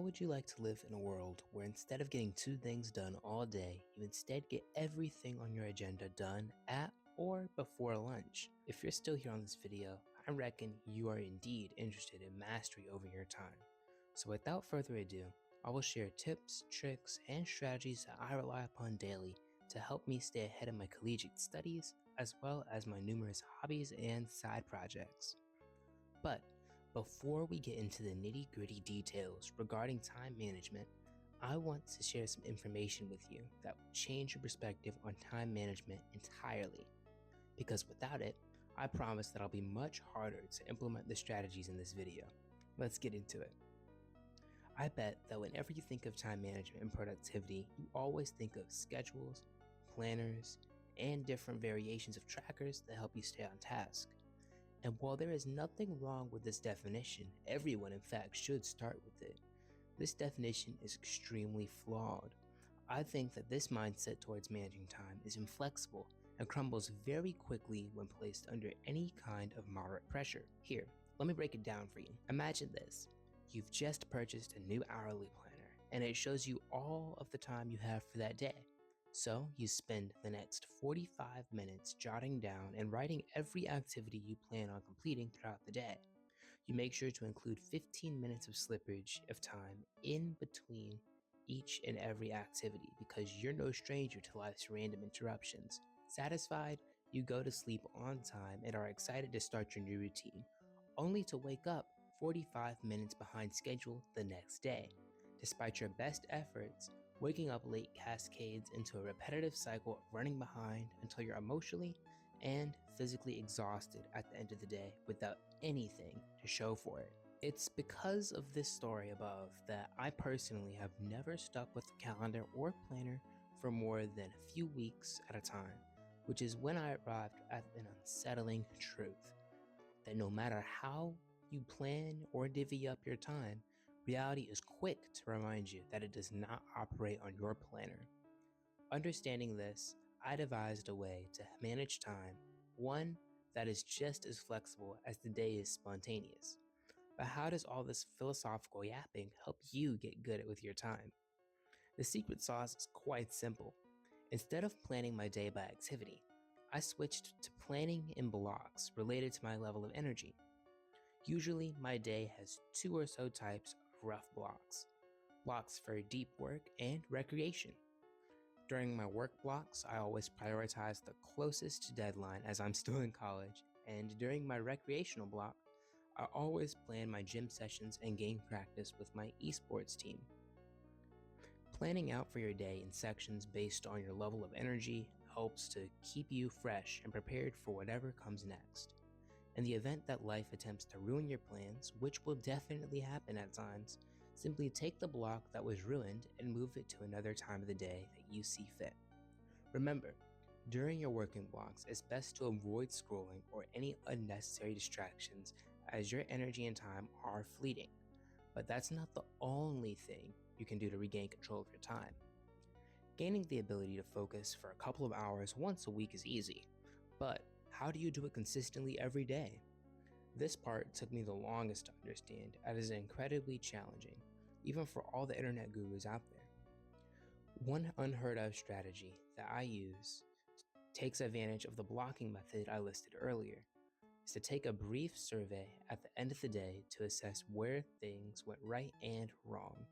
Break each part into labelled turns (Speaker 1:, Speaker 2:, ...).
Speaker 1: would you like to live in a world where instead of getting two things done all day, you instead get everything on your agenda done at or before lunch? If you're still here on this video, I reckon you are indeed interested in mastery over your time. So without further ado, I will share tips, tricks, and strategies that I rely upon daily to help me stay ahead of my collegiate studies, as well as my numerous hobbies and side projects. But before we get into the nitty-gritty details regarding time management, I want to share some information with you that will change your perspective on time management entirely. Because without it, I promise that I'll be much harder to implement the strategies in this video. Let's get into it. I bet that whenever you think of time management and productivity, you always think of schedules, planners, and different variations of trackers that help you stay on task. And while there is nothing wrong with this definition, everyone in fact should start with it. This definition is extremely flawed. I think that this mindset towards managing time is inflexible and crumbles very quickly when placed under any kind of moderate pressure. Here, let me break it down for you. Imagine this. You've just purchased a new hourly planner, and it shows you all of the time you have for that day. So you spend the next 45 minutes jotting down and writing every activity you plan on completing throughout the day. You make sure to include 15 minutes of slippage of time in between each and every activity because you're no stranger to life's random interruptions. Satisfied, you go to sleep on time and are excited to start your new routine, only to wake up 45 minutes behind schedule the next day. Despite your best efforts, waking up late cascades into a repetitive cycle of running behind until you're emotionally and physically exhausted at the end of the day without anything to show for it. It's because of this story above that I personally have never stuck with a calendar or planner for more than a few weeks at a time, which is when I arrived at an unsettling truth that no matter how you plan or divvy up your time, reality is quick to remind you that it does not operate on your planner. Understanding this, I devised a way to manage time, one that is just as flexible as the day is spontaneous. But how does all this philosophical yapping help you get good with your time? The secret sauce is quite simple. Instead of planning my day by activity, I switched to planning in blocks related to my level of energy. Usually, my day has two or so types of rough blocks. Blocks for deep work and recreation. During my work blocks, I always prioritize the closest deadline as I'm still in college, and during my recreational block, I always plan my gym sessions and game practice with my esports team. Planning out for your day in sections based on your level of energy helps to keep you fresh and prepared for whatever comes next. In the event that life attempts to ruin your plans, which will definitely happen at times, simply take the block that was ruined and move it to another time of the day that you see fit. Remember, during your working blocks, it's best to avoid scrolling or any unnecessary distractions as your energy and time are fleeting. But that's not the only thing you can do to regain control of your time. Gaining the ability to focus for a couple of hours once a week is easy, but how do you do it consistently every day? This part took me the longest to understand, as it is incredibly challenging, even for all the internet gurus out there. One unheard of strategy that I use takes advantage of the blocking method I listed earlier, is to take a brief survey at the end of the day to assess where things went right and wrong.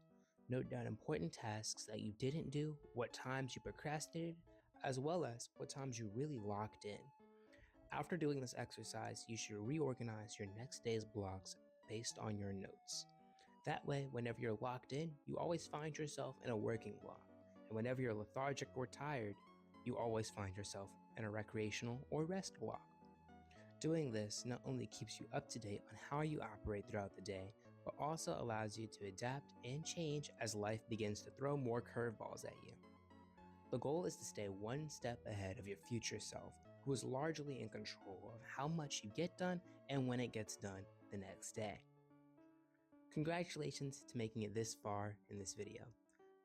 Speaker 1: Note down important tasks that you didn't do, what times you procrastinated, as well as what times you really locked in. After doing this exercise, you should reorganize your next day's blocks based on your notes. That way, whenever you're locked in, you always find yourself in a working block. And whenever you're lethargic or tired, you always find yourself in a recreational or rest block. Doing this not only keeps you up to date on how you operate throughout the day, but also allows you to adapt and change as life begins to throw more curveballs at you. The goal is to stay one step ahead of your future self, who is largely in control of how much you get done and when it gets done the next day. Congratulations to making it this far in this video.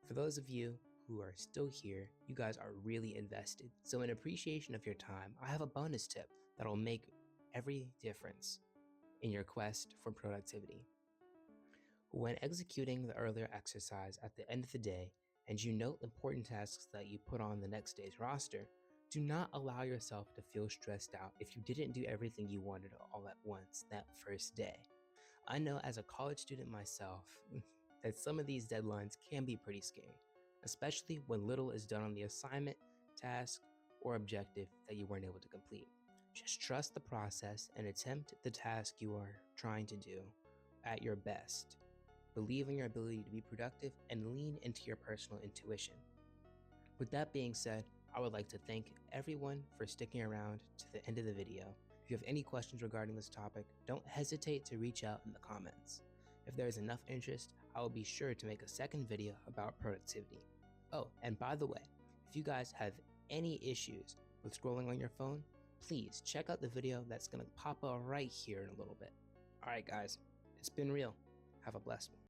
Speaker 1: For those of you who are still here, you guys are really invested. So in appreciation of your time, I have a bonus tip that'll make every difference in your quest for productivity. When executing the earlier exercise at the end of the day and you note important tasks that you put on the next day's roster, do not allow yourself to feel stressed out if you didn't do everything you wanted all at once that first day. I know as a college student myself that some of these deadlines can be pretty scary, especially when little is done on the assignment, task, or objective that you weren't able to complete. Just trust the process and attempt the task you are trying to do at your best. Believe in your ability to be productive and lean into your personal intuition. With that being said, I would like to thank everyone for sticking around to the end of the video. If you have any questions regarding this topic, don't hesitate to reach out in the comments. If there is enough interest, I will be sure to make a second video about productivity. Oh, and by the way, if you guys have any issues with scrolling on your phone, please check out the video that's going to pop up right here in a little bit. All right, guys, it's been real. Have a blessed one.